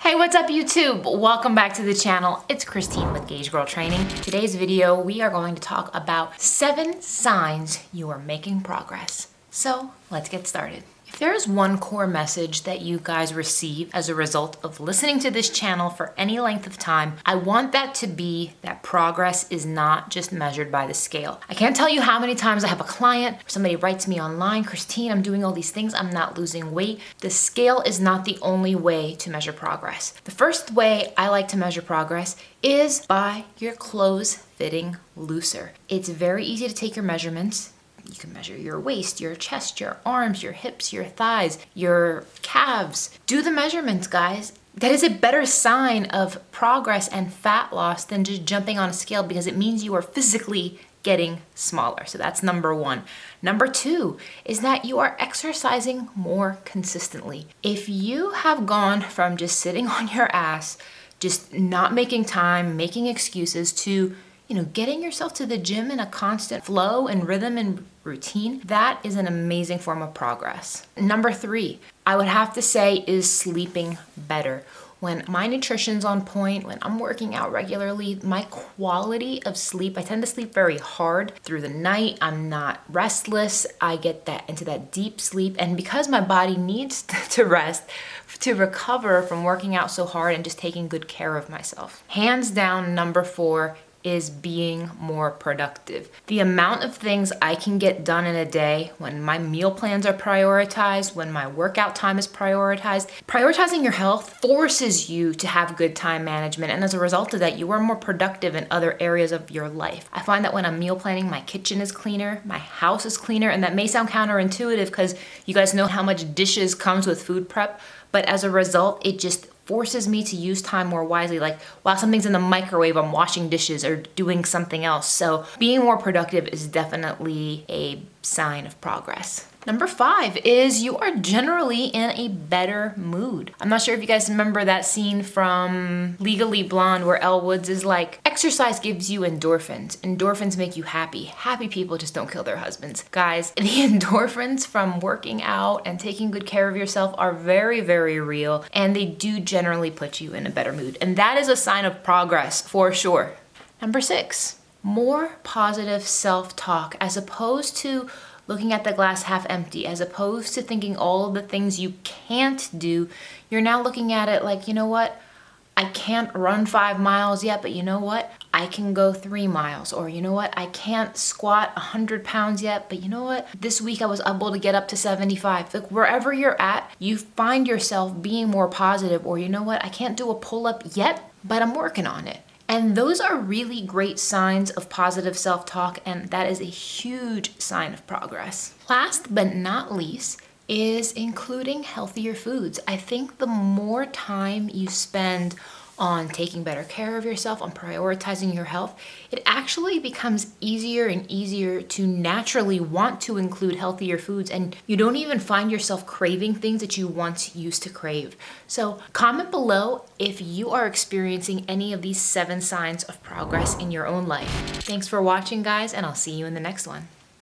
Hey, what's up YouTube? Welcome back to the channel. It's Christine with Gauge Girl Training. Today's video, we are going to talk about 7 signs you are making progress. So let's get started. If there is one core message that you guys receive as a result of listening to this channel for any length of time, I want that to be that progress is not just measured by the scale. I can't tell you how many times I have a client, or somebody writes me online, Christine, I'm doing all these things, I'm not losing weight. The scale is not the only way to measure progress. The first way I like to measure progress is by your clothes fitting looser. It's very easy to take your measurements. You can measure your waist, your chest, your arms, your hips, your thighs, your calves. Do the measurements, guys. That is a better sign of progress and fat loss than just jumping on a scale because it means you are physically getting smaller. So that's number 1. Number 2 is that you are exercising more consistently. If you have gone from just sitting on your ass, just not making time, making excuses to getting yourself to the gym in a constant flow and rhythm and routine, that is an amazing form of progress. Number 3, I would have to say is sleeping better. When my nutrition's on point, when I'm working out regularly, my quality of sleep, I tend to sleep very hard through the night. I'm not restless. I get into that deep sleep. And because my body needs to rest, to recover from working out so hard and just taking good care of myself. Hands down, number 4 is being more productive. The amount of things I can get done in a day when my meal plans are prioritized, when my workout time is prioritized. Prioritizing your health forces you to have good time management, and as a result of that, you are more productive in other areas of your life. I find that when I'm meal planning, my kitchen is cleaner, my house is cleaner, and that may sound counterintuitive because you guys know how much dishes comes with food prep, but as a result, it just forces me to use time more wisely. Like while something's in the microwave, I'm washing dishes or doing something else. So being more productive is definitely a sign of progress. Number 5 is you are generally in a better mood. I'm not sure if you guys remember that scene from Legally Blonde where Elle Woods is like, exercise gives you endorphins. Endorphins make you happy. Happy people just don't kill their husbands. Guys, the endorphins from working out and taking good care of yourself are very, very real, and they do generally put you in a better mood. And that is a sign of progress for sure. Number 6, more positive self-talk as opposed to looking at the glass half empty, as opposed to thinking all of the things you can't do. You're now looking at it like, you know what? I can't run 5 miles yet, but you know what? I can go 3 miles. Or you know what? I can't squat 100 pounds yet, but you know what? This week I was able to get up to 75. Like wherever you're at, you find yourself being more positive. Or you know what? I can't do a pull-up yet, but I'm working on it. And those are really great signs of positive self-talk, and that is a huge sign of progress. Last but not least is including healthier foods. I think the more time you spend on taking better care of yourself, on prioritizing your health, it actually becomes easier and easier to naturally want to include healthier foods, and you don't even find yourself craving things that you once used to crave. So comment below if you are experiencing any of these 7 signs of progress in your own life. Thanks for watching, guys, and I'll see you in the next one.